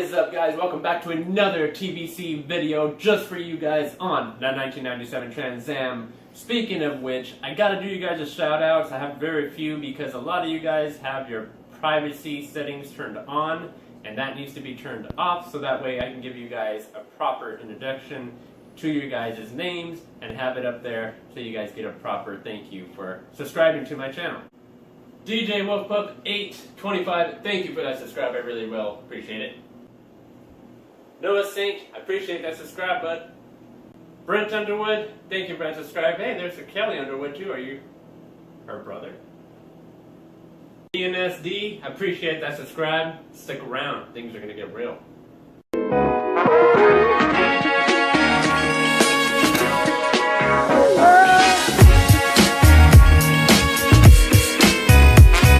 is up, guys? Welcome back to another TBC video just for you guys on the 1997 Trans Am. Speaking of which, I gotta do you guys a shout out. I have very few because a lot of you guys have your privacy settings turned on and that needs to be turned off so that way I can give you guys a proper introduction to your guys' names and have it up there so you guys get a proper thank you for subscribing to my channel. DJ Wolfpup 825, thank you for that subscribe, I really will appreciate it. Noah Sink, I appreciate that subscribe, bud. Brent Underwood, thank you for that subscribe. Hey, there's a Kelly Underwood too, are you her brother? DNSD, I appreciate that subscribe. Stick around, things are gonna get real.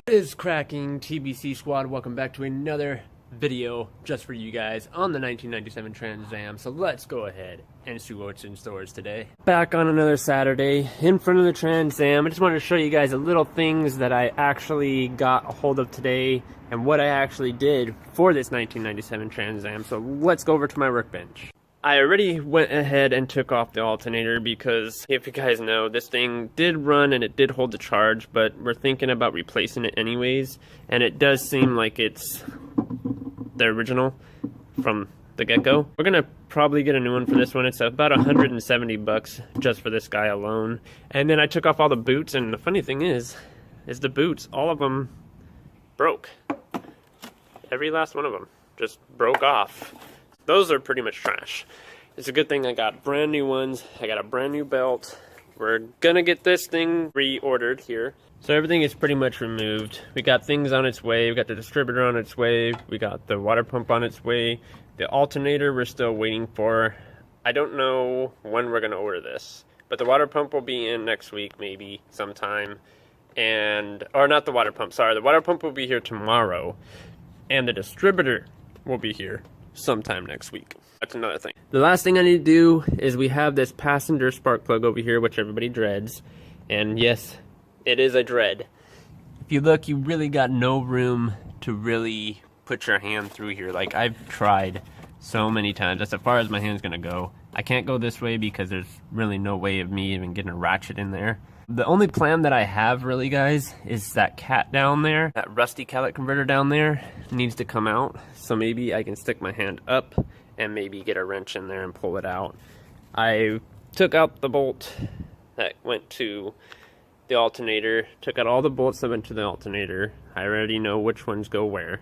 What is cracking, TBC squad? Welcome back to another video just for you guys on the 1997 Trans Am. So let's go ahead and see what's in stores today. Back on another Saturday in front of the Trans Am. I just wanted to show you guys a little things that I actually got a hold of today and what I actually did for this 1997 Trans Am. So let's go over to my workbench. I already went ahead and took off the alternator because, if you guys know, this thing did run and it did hold the charge, but we're thinking about replacing it anyways, and it does seem like it's the original from the get-go. We're gonna probably get a new one for this one. It's about 170 bucks just for this guy alone. And then I took off all the boots, and the funny thing is the boots, all of them broke. Every last one of them just broke off. Those are pretty much trash. It's a good thing I got brand new ones. I got a brand new belt. We're gonna get this thing reordered here. So everything is pretty much removed. We got things on its way. We got the distributor on its way. We got the water pump on its way. The alternator we're still waiting for. I don't know when we're gonna order this, but the water pump will be in next week, maybe sometime. Or not the water pump, sorry. The water pump will be here tomorrow. And the distributor will be here sometime next week. That's another thing. The last thing I need to do is we have this passenger spark plug over here, which everybody dreads. And yes, it is a dread. If you look, you really got no room to really put your hand through here. Like, I've tried so many times. That's as far as my hand's gonna go. I can't go this way because there's really no way of me even getting a ratchet in there. The only plan that I have, really, guys, is that cat down there, that rusty catalytic converter down there, needs to come out. So maybe I can stick my hand up and maybe get a wrench in there and pull it out. I took out the bolt that went to the alternator, took out all the bolts that went to the alternator. I already know which ones go where.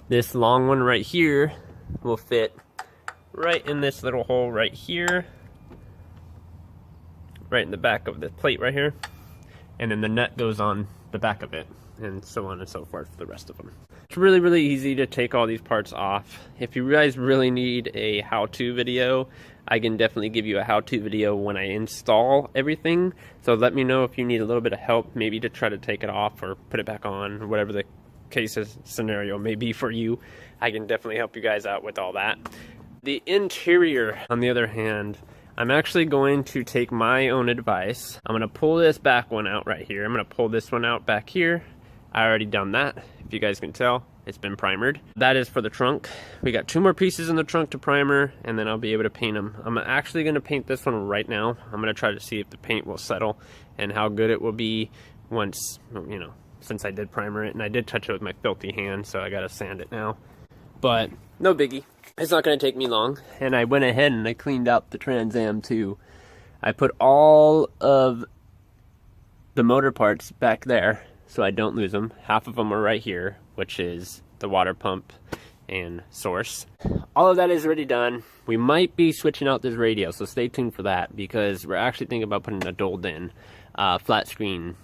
This long one right here will fit right in this little hole right here, right in the back of the plate right here, and then the nut goes on the back of it, and so on and so forth for the rest of them. It's really, really easy to take all these parts off. If you guys really need a how-to video, I can definitely give you a how-to video when I install everything. So let me know if you need a little bit of help, maybe to try to take it off or put it back on, or whatever the scenario may be for you. I can definitely help you guys out with all that. The interior, on the other hand, I'm actually going to take my own advice. I'm gonna pull this back one out right here. I'm gonna pull this one out back here. I already done that. If you guys can tell, it's been primered. That is for the trunk. We got 2 more pieces in the trunk to primer, and then I'll be able to paint them. I'm actually gonna paint this one right now. I'm gonna try to see if the paint will settle and how good it will be once, you know, since I did primer it, and I did touch it with my filthy hand, so I gotta sand it now. But no biggie. It's not going to take me long. And I went ahead and I cleaned out the Trans Am too. I put all of the motor parts back there so I don't lose them. Half of them are right here, which is the water pump and source. All of that is already done. We might be switching out this radio, so stay tuned for that, because we're actually thinking about putting a doled-in flat screen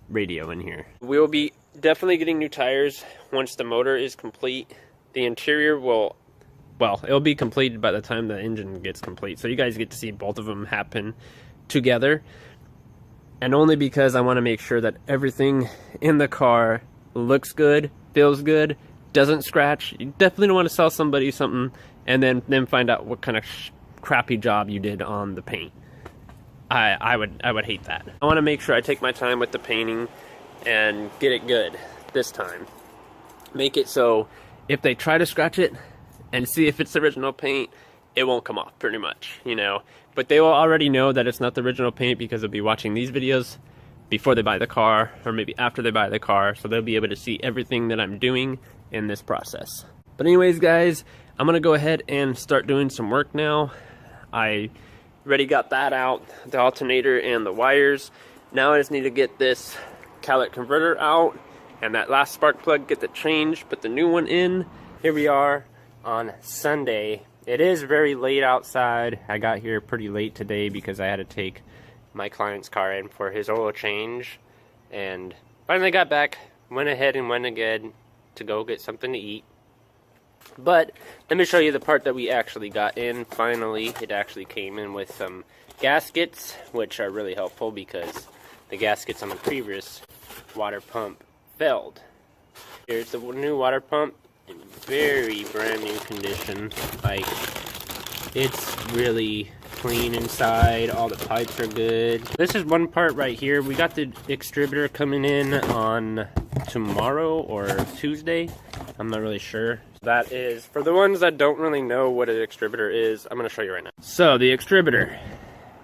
radio in here. We will be definitely getting new tires once the motor is complete. The interior will, well, it'll be completed by the time the engine gets complete. So you guys get to see both of them happen together. And only because I want to make sure that everything in the car looks good, feels good, doesn't scratch. You definitely don't want to sell somebody something and then find out what kind of crappy job you did on the paint. I would hate that. I want to make sure I take my time with the painting and get it good this time. Make it so if they try to scratch it, and see if it's the original paint, it won't come off pretty much, you know. But they will already know that it's not the original paint because they'll be watching these videos before they buy the car, or maybe after they buy the car, so they'll be able to see everything that I'm doing in this process. But anyways, guys, I'm gonna go ahead and start doing some work now. I already got that out, the alternator and the wires. Now I just need to get this catalytic converter out and that last spark plug, get the change, put the new one in. Here we are on Sunday. It is very late outside. I got here pretty late today because I had to take my client's car in for his oil change, and finally got back, went ahead and went again to go get something to eat. But let me show you the part that we actually got in. Finally, it actually came in with some gaskets, which are really helpful because the gaskets on the previous water pump failed. Here's the new water pump in very brand new condition. Like, it's really clean inside, all the pipes are good. This is one part right here. We got the distributor coming in on tomorrow or Tuesday. I'm not really sure. That is, for the ones that don't really know what an distributor is, I'm gonna show you right now. So the distributor,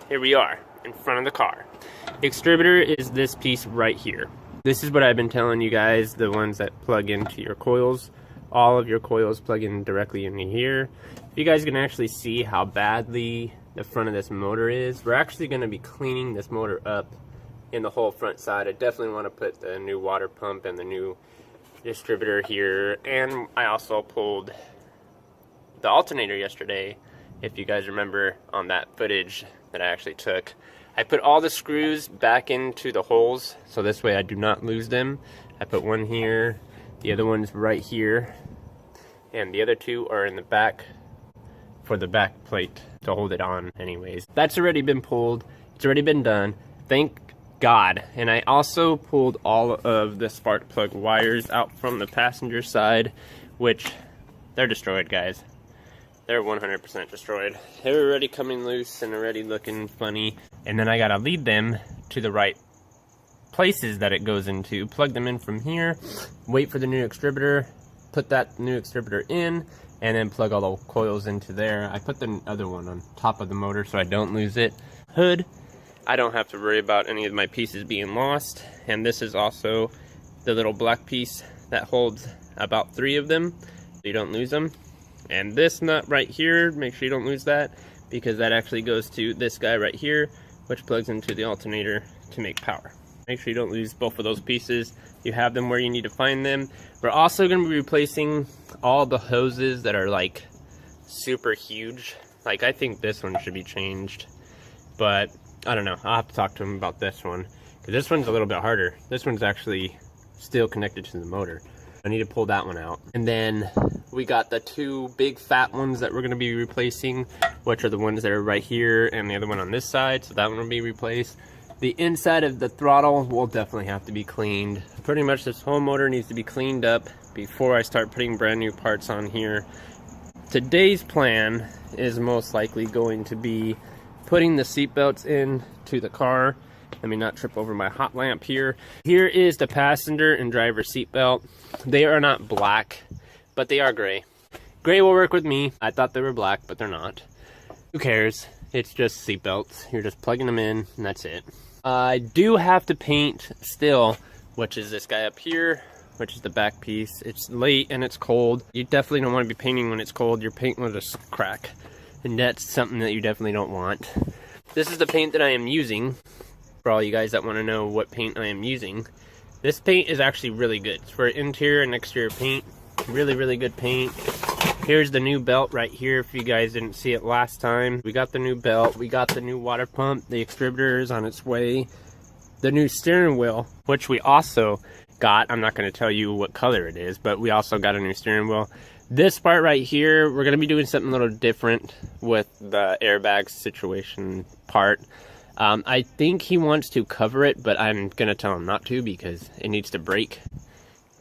here we are in front of the car. The distributor is this piece right here. This is what I've been telling you guys, the ones that plug into your coils. All of your coils plug in directly into here. If you guys can actually see how badly the front of this motor is, we're actually going to be cleaning this motor up in the whole front side. I definitely want to put the new water pump and the new distributor here, and I also pulled the alternator yesterday, if you guys remember on that footage that I actually took. I put all the screws back into the holes, so this way I do not lose them. I put one here, the other one's right here, and the other two are in the back for the back plate to hold it on anyways. That's already been pulled. It's already been done. Thank God. And I also pulled all of the spark plug wires out from the passenger side, which they're destroyed, guys. They're 100% destroyed. They're already coming loose and already looking funny. And then I gotta lead them to the right places that it goes into. Plug them in from here, wait for the new distributor, put that new distributor in, and then plug all the coils into there. I put the other one on top of the motor so I don't lose it. Hood, I don't have to worry about any of my pieces being lost. And this is also the little black piece that holds about 3 of them so you don't lose them. And this nut right here, make sure you don't lose that, because that actually goes to this guy right here, which plugs into the alternator to make power. Make sure you don't lose both of those pieces. You have them where you need to find them. We're also going to be replacing all the hoses that are like super huge. Like, I think this one should be changed, but I don't know. I'll have to talk to him about this one, because this one's a little bit harder. This one's actually still connected to the motor. I need to pull that one out. And then we got the 2 big fat ones that we're going to be replacing, which are the ones that are right here and the other one on this side, so that one will be replaced. The inside of the throttle will definitely have to be cleaned. Pretty much this whole motor needs to be cleaned up before I start putting brand new parts on here. Today's plan is most likely going to be putting the seat belts in to the car. Let me not trip over my hot lamp here. Here is the passenger and driver seat belt. They are not black, but they are gray. Gray will work with me. I thought they were black, but they're not. Who cares? It's just seat belts. You're just plugging them in, and that's it. I do have to paint still, which is this guy up here, which is the back piece. It's late and it's cold. You definitely don't want to be painting when it's cold. Your paint will just crack, and that's something that you definitely don't want. This is the paint that I am using. For all you guys that want to know what paint I am using, this paint is actually really good. It's for interior and exterior paint. Really, really good paint. Here's the new belt right here, if you guys didn't see it last time. We got the new belt, we got the new water pump, the distributor is on its way. The new steering wheel, which we also got, I'm not going to tell you what color it is, but we also got a new steering wheel. This part right here, we're going to be doing something a little different with the airbag situation part. I think he wants to cover it, but I'm going to tell him not to because it needs to break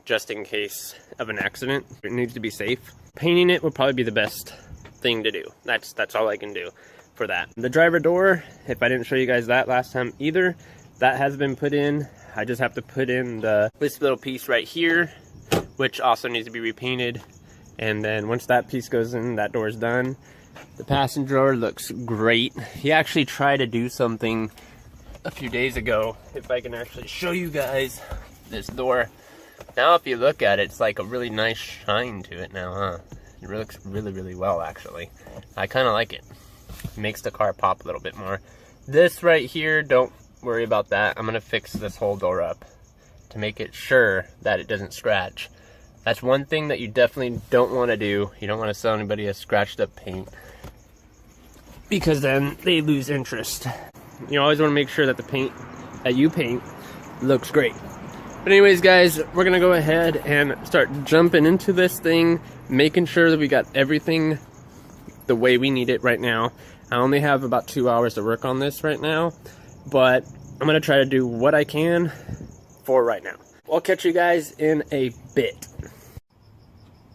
just in case of an accident. It needs to be safe. Painting it would probably be the best thing to do. That's all I can do for that. The driver door, if I didn't show you guys that last time either, that has been put in. I just have to put in this little piece right here, which also needs to be repainted. And then once that piece goes in, that door's done. The passenger door looks great. He actually tried to do something a few days ago. If I can actually show you guys this door. Now if you look at it, it's like a really nice shine to it now, huh? It looks really, really well, actually. I kind of like it. It makes the car pop a little bit more. This right here, don't worry about that. I'm going to fix this whole door up to make it sure that it doesn't scratch. That's one thing that you definitely don't want to do. You don't want to sell anybody a scratched up paint, because then they lose interest. You always want to make sure that the paint that you paint looks great. But anyways, guys, we're going to go ahead and start jumping into this thing, making sure that we got everything the way we need it right now. I only have about 2 hours to work on this right now, but I'm going to try to do what I can for right now. I'll catch you guys in a bit.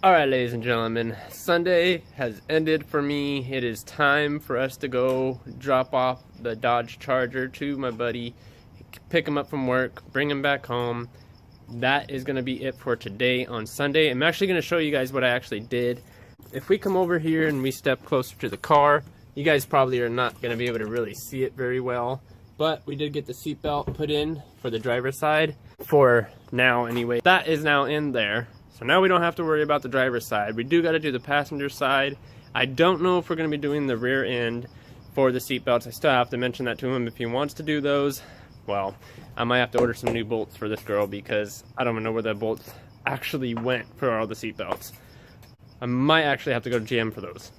Alright, ladies and gentlemen, Sunday has ended for me. It is time for us to go drop off the Dodge Charger to my buddy, pick him up from work, bring him back home. That is going to be it for today on Sunday. I'm actually going to show you guys what I actually did. If we come over here and we step closer to the car, you guys probably are not going to be able to really see it very well, but we did get the seatbelt put in for the driver's side for now anyway. That is now in there. So now we don't have to worry about the driver's side. We do got to do the passenger side. I don't know if we're going to be doing the rear end for the seatbelts. I still have to mention that to him if he wants to do those. Well, I might have to order some new bolts for this girl because I don't even know where the bolts actually went for all the seatbelts. I might actually have to go to GM for those.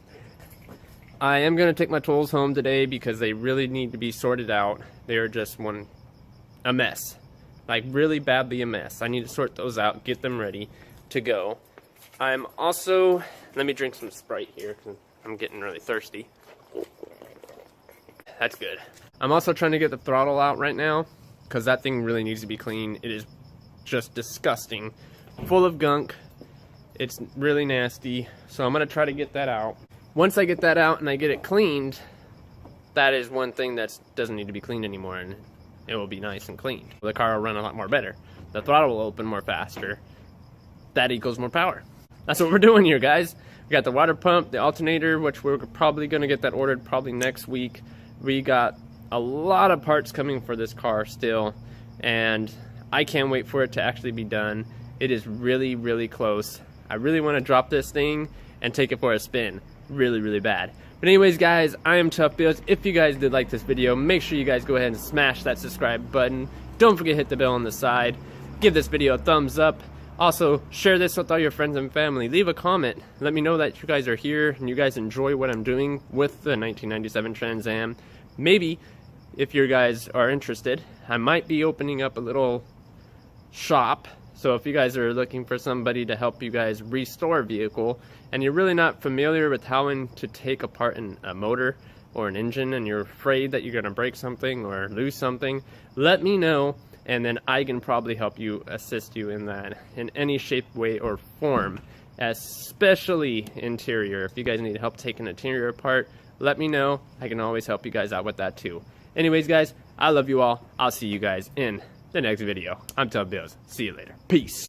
I am going to take my tools home today because they really need to be sorted out. They are just a mess. Like really badly a mess. I need to sort those out, get them ready to go. I'm also, let me drink some Sprite here because I'm getting really thirsty. That's good. I'm also trying to get the throttle out right now because that thing really needs to be clean. It is just disgusting, full of gunk. It's really nasty, so I'm gonna try to get that out. Once I get that out and I get it cleaned, that is one thing that doesn't need to be cleaned anymore, and it will be nice and clean. The car will run a lot more better. The throttle will open more faster. That equals more power. That's what we're doing here, guys. We got the water pump, the alternator, which we're probably going to get that ordered probably next week. We got a lot of parts coming for this car still, and I can't wait for it to actually be done. It is really, really close. I really want to drop this thing and take it for a spin. Really, really bad. But anyways, guys, I am Tough Bills. If you guys did like this video, make sure you guys go ahead and smash that subscribe button. Don't forget to hit the bell on the side. Give this video a thumbs up. Also, share this with all your friends and family. Leave a comment. Let me know that you guys are here and you guys enjoy what I'm doing with the 1997 Trans Am. Maybe, if you guys are interested, I might be opening up a little shop. So if you guys are looking for somebody to help you guys restore a vehicle and you're really not familiar with how to take apart a motor or an engine and you're afraid that you're going to break something or lose something, let me know. And then I can probably help you, assist you in that in any shape, way, or form, especially interior. If you guys need help taking interior apart, let me know. I can always help you guys out with that too. Anyways, guys, I love you all. I'll see you guys in the next video. I'm Tub Bills. See you later. Peace.